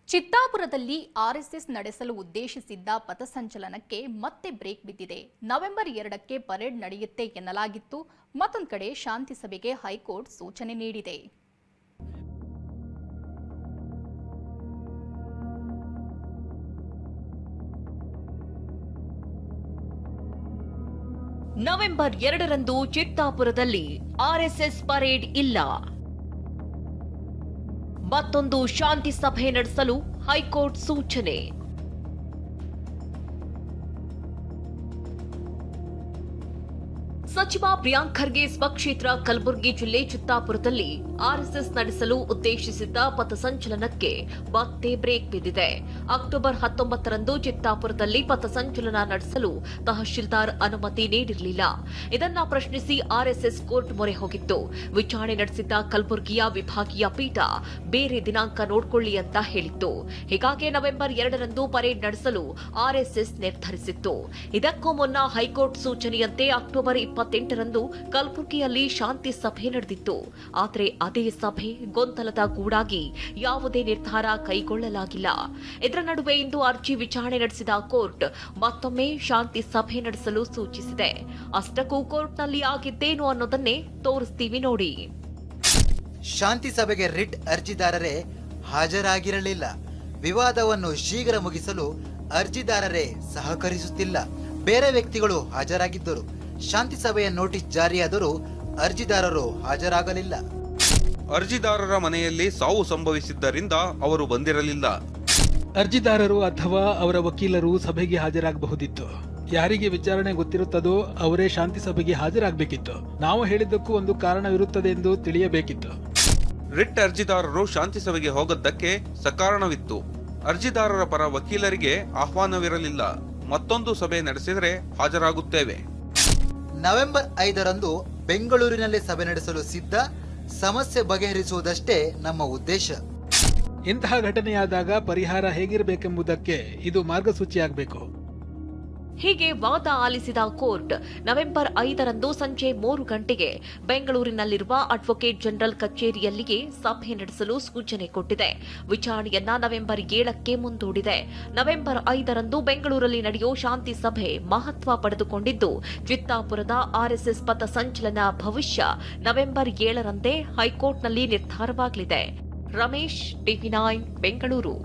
ಚಿತ್ತಾಪುರದಲ್ಲಿ RSS ನಡೆಸಲು ಉದ್ದೇಶಿಸಿದ್ದ ಪಥಸಂಚಲನಕ್ಕೆ ಮತ್ತೆ break ಬಿದ್ದಿದೆ. ನವೆಂಬರ್ 2ಕ್ಕೆ ಪರೇಡ್ ನಡೆಯುತ್ತೆ ಎನ್ನಲಾಗಿತ್ತು. ಮತ್ತೊಂದು ಕಡೆ ಶಾಂತಿ ಸಭೆಗೆ ಹೈಕೋರ್ಟ್ ಸೂಚನೆ ನೀಡಿದೆ. ನವೆಂಬರ್ 2ರಂದು ಚಿತ್ತಾಪುರದಲ್ಲಿ ಆರ್ಎಸ್ಎಸ್ ಪರೇಡ್ ಇಲ್ಲ. ಮತ್ತೊಂದು ಶಾಂತಿ ಸಭೆ ನಡೆಸಲು ಹೈಕೋರ್ಟ್ ಸೂಚನೆ. ಸಚಿವ ಪ್ರಿಯಾಂಕ್ ಖರ್ಗೆ ಸ್ವಕ್ಷೇತ್ರ ಕಲಬುರಗಿ ಜಿಲ್ಲೆ ಚಿತ್ತಾಪುರದಲ್ಲಿ ಆರ್ಎಸ್ಎಸ್ ನಡೆಸಲು ಉದ್ದೇಶಿಸಿದ್ದ ಪಥಸಂಚಲನಕ್ಕೆ ಮತ್ತೆ ಬ್ರೇಕ್ ಬಿದ್ದಿದೆ. ಅಕ್ಟೋಬರ್ 19ರಂದು ಚಿತ್ತಾಪುರದಲ್ಲಿ ಪಥಸಂಚಲನ ನಡೆಸಲು ತಹಶೀಲ್ದಾರ್ ಅನುಮತಿ ನೀಡಿರಲಿಲ್ಲ. ಇದನ್ನ ಪ್ರಶ್ನಿಸಿ ಆರ್ಎಸ್ಎಸ್ ಕೋರ್ಟ್ ಮೊರೆ ಹೋಗಿತ್ತು. ವಿಚಾರಣೆ ನಡೆಸಿದ್ದ ಕಲಬುರಗಿಯ ವಿಭಾಗೀಯ ಪೀಠ ಬೇರೆ ದಿನಾಂಕ ನೋಡಿಕೊಳ್ಳಿ ಅಂತ ಹೇಳಿತ್ತು. ಹೀಗಾಗಿ ನವೆಂಬರ್ 2ರಂದು ಪರೇಡ್ ನಡೆಸಲು ಆರ್ಎಸ್ಎಸ್ ನಿರ್ಧರಿಸಿತ್ತು. ಇದಕ್ಕೂ ಮುನ್ನ ಹೈಕೋರ್ಟ್ ಸೂಚನೆಯಂತೆ ಅಕ್ಟೋಬರ್ 28ರಂದು ಕಲಬುರಗಿಯಲ್ಲಿ ಶಾಂತಿ ಸಭೆ ನಡೆದಿತ್ತು. ಆದರೆ ಅದೇ ಸಭೆ ಗೊಂದಲದ ಗೂಡಾಗಿ ಯಾವುದೇ ನಿರ್ಧಾರ ಕೈಗೊಳ್ಳಲಾಗಿಲ್ಲ. ಇದರ ನಡುವೆ ಇಂದು ಅರ್ಜಿ ವಿಚಾರಣೆ ನಡೆಸಿದ ಕೋರ್ಟ್ ಮತ್ತೊಮ್ಮೆ ಶಾಂತಿ ಸಭೆ ನಡೆಸಲು ಸೂಚಿಸಿದೆ. ಅಷ್ಟಕ್ಕೂ ಕೋರ್ಟ್ನಲ್ಲಿ ಆಗಿದ್ದೇನು ಅನ್ನೋದನ್ನೇ ತೋರಿಸ್ತೀವಿ ನೋಡಿ. ಶಾಂತಿ ಸಭೆಗೆ ರಿಟ್ ಅರ್ಜಿದಾರರೇ ಹಾಜರಾಗಿರಲಿಲ್ಲ. ವಿವಾದವನ್ನು ಶೀಘ್ರ ಮುಗಿಸಲು ಅರ್ಜಿದಾರರೇ ಸಹಕರಿಸುತ್ತಿಲ್ಲ. ಬೇರೆ ವ್ಯಕ್ತಿಗಳು ಹಾಜರಾಗಿದ್ದರು. ಶಾಂತಿ ಸಭೆಯ ನೋಟಿಸ್ ಜಾರಿಯಾದರೂ ಅರ್ಜಿದಾರರು ಹಾಜರಾಗಲಿಲ್ಲ. ಅರ್ಜಿದಾರರ ಮನೆಯಲ್ಲಿ ಸಾವು ಸಂಭವಿಸಿದ್ದರಿಂದ ಅವರು ಬಂದಿರಲಿಲ್ಲ. ಅರ್ಜಿದಾರರು ಅಥವಾ ಅವರ ವಕೀಲರು ಸಭೆಗೆ ಹಾಜರಾಗಬಹುದಿತ್ತು. ಯಾರಿಗೆ ವಿಚಾರಣೆ ಗೊತ್ತಿರುತ್ತದೋ ಅವರೇ ಶಾಂತಿ ಸಭೆಗೆ ಹಾಜರಾಗಬೇಕಿತ್ತು. ನಾವು ಹೇಳಿದ್ದಕ್ಕೂ ಒಂದು ಕಾರಣವಿರುತ್ತದೆ ಎಂದು ತಿಳಿಯಬೇಕಿತ್ತು. ರಿಟ್ ಅರ್ಜಿದಾರರು ಶಾಂತಿ ಸಭೆಗೆ ಹೋಗದ್ದಕ್ಕೆ ಸಕಾರಣವಿತ್ತು. ಅರ್ಜಿದಾರರ ಪರ ವಕೀಲರಿಗೆ ಆಹ್ವಾನವಿರಲಿಲ್ಲ. ಮತ್ತೊಂದು ಸಭೆ ನಡೆಸಿದರೆ ಹಾಜರಾಗುತ್ತೇವೆ. ನವೆಂಬರ್ 5ರಂದು ಬೆಂಗಳೂರಿನಲ್ಲಿ ಸಭೆ ನಡೆಸಲು ಸಿದ್ಧ. ಸಮಸ್ಯೆ ಬಗೆಹರಿಸುವುದಷ್ಟೇ ನಮ್ಮ ಉದ್ದೇಶ. ಇಂತಹ ಘಟನೆಯಾದಾಗ ಪರಿಹಾರ ಹೇಗಿರಬೇಕೆಂಬುದಕ್ಕೆ ಇದು ಮಾರ್ಗಸೂಚಿಯಾಗಬೇಕು. ಹೀಗೆ ವಾದ ಆಲಿಸಿದ ಕೋರ್ಟ್ ನವೆಂಬರ್ 5ರಂದು ಸಂಜೆ 3 ಗಂಟೆಗೆ ಬೆಂಗಳೂರಿನಲ್ಲಿರುವ ಅಡ್ವೊಕೇಟ್ ಜನರಲ್ ಕಚೇರಿಯಲ್ಲಿಯೇ ಸಭೆ ನಡೆಸಲು ಸೂಚನೆ ಕೊಟ್ಟಿದೆ. ವಿಚಾರಣೆಯನ್ನ ನವೆಂಬರ್ 7ಕ್ಕೆ ಮುಂದೂಡಿದೆ. ನವೆಂಬರ್ 5ರಂದು ಬೆಂಗಳೂರಲ್ಲಿ ನಡೆಯೋ ಶಾಂತಿ ಸಭೆ ಮಹತ್ವ ಪಡೆದುಕೊಂಡಿದ್ದು, ಚಿತ್ತಾಪುರದ ಆರ್ಎಸ್ಎಸ್ ಪಥ ಸಂಚಲನ ಭವಿಷ್ಯ ನವೆಂಬರ್ 7ರಂದೇ ಹೈಕೋರ್ಟ್ನಲ್ಲಿ ನಿರ್ಧಾರವಾಗಲಿದೆ. ರಮೇಶ್, ಟಿವಿ9 ಬೆಂಗಳೂರು.